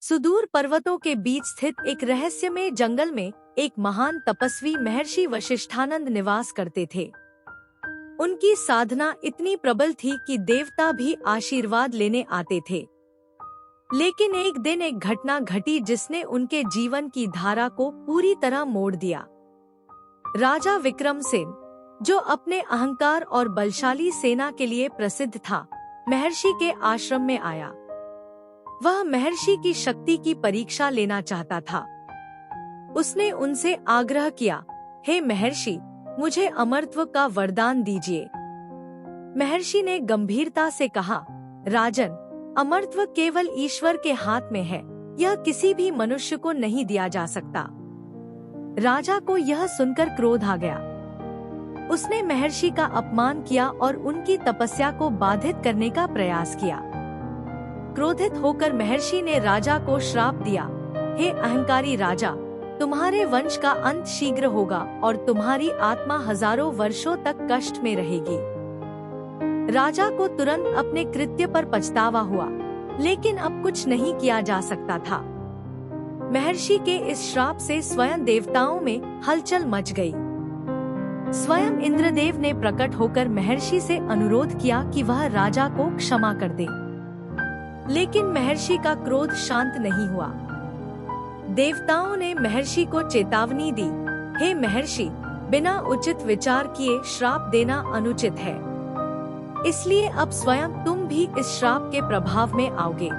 सुदूर पर्वतों के बीच स्थित एक रहस्यमय जंगल में एक महान तपस्वी महर्षि वशिष्ठानंद निवास करते थे। उनकी साधना इतनी प्रबल थी कि देवता भी आशीर्वाद लेने आते थे। लेकिन एक दिन एक घटना घटी जिसने उनके जीवन की धारा को पूरी तरह मोड़ दिया। राजा विक्रमसेन, जो अपने अहंकार और बलशाली सेना के लिए प्रसिद्ध था, महर्षि के आश्रम में आया। वह महर्षि की शक्ति की परीक्षा लेना चाहता था। उसने उनसे आग्रह किया, हे महर्षि, मुझे अमरत्व का वरदान दीजिए। महर्षि ने गंभीरता से कहा, राजन, अमरत्व केवल ईश्वर के हाथ में है, यह किसी भी मनुष्य को नहीं दिया जा सकता। राजा को यह सुनकर क्रोध आ गया। उसने महर्षि का अपमान किया और उनकी तपस्या को बाधित करने का प्रयास किया। क्रोधित होकर महर्षि ने राजा को श्राप दिया, हे अहंकारी राजा, तुम्हारे वंश का अंत शीघ्र होगा और तुम्हारी आत्मा हजारों वर्षों तक कष्ट में रहेगी। राजा को तुरंत अपने कृत्य पर पछतावा हुआ, लेकिन अब कुछ नहीं किया जा सकता था। महर्षि के इस श्राप से स्वयं देवताओं में हलचल मच गई। स्वयं इंद्रदेव ने प्रकट होकर महर्षि से अनुरोध किया कि वह राजा को क्षमा कर दे। लेकिन महर्षि का क्रोध शांत नहीं हुआ। देवताओं ने महर्षि को चेतावनी दी, हे महर्षि, बिना उचित विचार किए श्राप देना अनुचित है। इसलिए अब स्वयं तुम भी इस श्राप के प्रभाव में आओगे।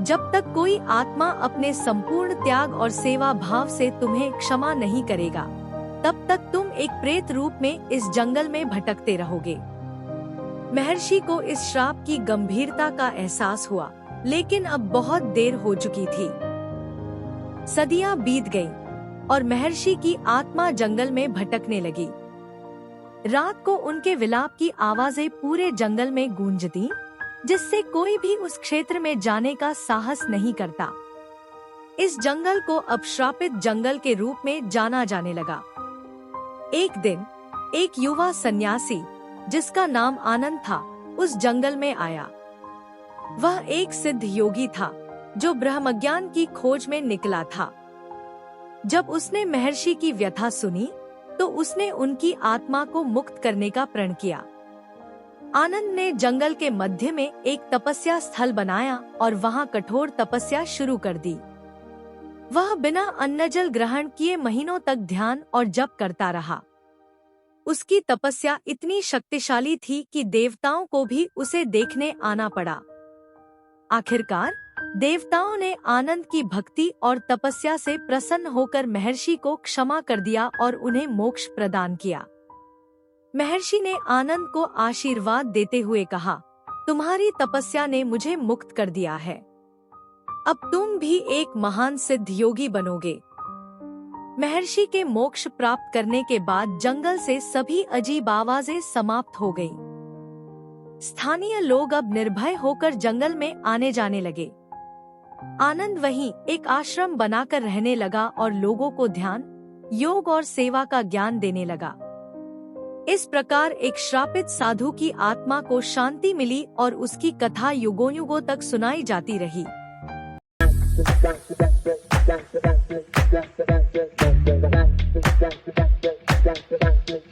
जब तक कोई आत्मा अपने संपूर्ण त्याग और सेवा भाव से तुम्हें क्षमा नहीं करेगा, तब तक तुम एक प्रेत रूप में इस जंगल में भटकते रहोगे। महर्षि को इस श्राप की गंभीरता का एहसास हुआ, लेकिन अब बहुत देर हो चुकी थी। सदियां बीत गईं और महर्षि की आत्मा जंगल में भटकने लगी। रात को उनके विलाप की आवाजें पूरे जंगल में गूंजती, जिससे कोई भी उस क्षेत्र में जाने का साहस नहीं करता। इस जंगल को अब श्रापित जंगल के रूप में जाना जाने लगा। एक दिन एक युवा सन्यासी, जिसका नाम आनंद था, उस जंगल में आया। वह एक सिद्ध योगी था, जो ब्रह्मज्ञान की खोज में निकला था। जब उसने महर्षि की व्यथा सुनी, तो उसने उनकी आत्मा को मुक्त करने का प्रण किया। आनंद ने जंगल के मध्य में एक तपस्या स्थल बनाया और वहां कठोर तपस्या शुरू कर दी। वह बिना अन्न जल ग्रहण किए महीनों तक ध्यान और जप करता रहा। उसकी तपस्या इतनी शक्तिशाली थी कि देवताओं को भी उसे देखने आना पड़ा। आखिरकार देवताओं ने आनंद की भक्ति और तपस्या से प्रसन्न होकर महर्षि को क्षमा कर दिया और उन्हें मोक्ष प्रदान किया। महर्षि ने आनंद को आशीर्वाद देते हुए कहा, तुम्हारी तपस्या ने मुझे मुक्त कर दिया है। अब तुम भी एक महान सिद्ध योगी बनोगे। महर्षि के मोक्ष प्राप्त करने के बाद जंगल से सभी अजीब आवाजें समाप्त हो गईं। स्थानीय लोग अब निर्भय होकर जंगल में आने जाने लगे। आनंद वहीं एक आश्रम बनाकर रहने लगा और लोगों को ध्यान, योग और सेवा का ज्ञान देने लगा। इस प्रकार एक श्रापित साधु की आत्मा को शांति मिली और उसकी कथा युगों युगों तक सुनाई जाती रही।